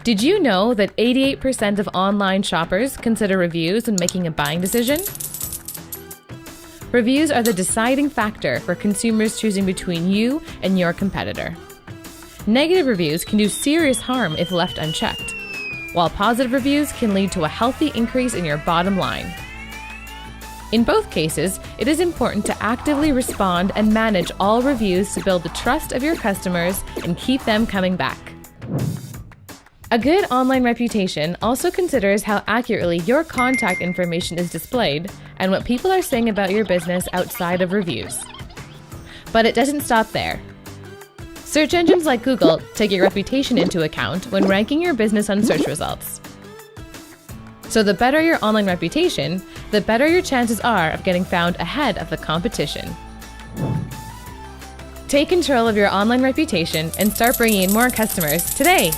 Did you know that 88% of online shoppers consider reviews when making a buying decision? Reviews are the deciding factor for consumers choosing between you and your competitor. Negative reviews can do serious harm if left unchecked, while positive reviews can lead to a healthy increase in your bottom line. In both cases, it is important to actively respond and manage all reviews to build the trust of your customers and keep them coming back. A good online reputation also considers how accurately your contact information is displayed and what people are saying about your business outside of reviews. But it doesn't stop there. Search engines like Google take your reputation into account when ranking your business on search results. So the better your online reputation, the better your chances are of getting found ahead of the competition. Take control of your online reputation and start bringing in more customers today.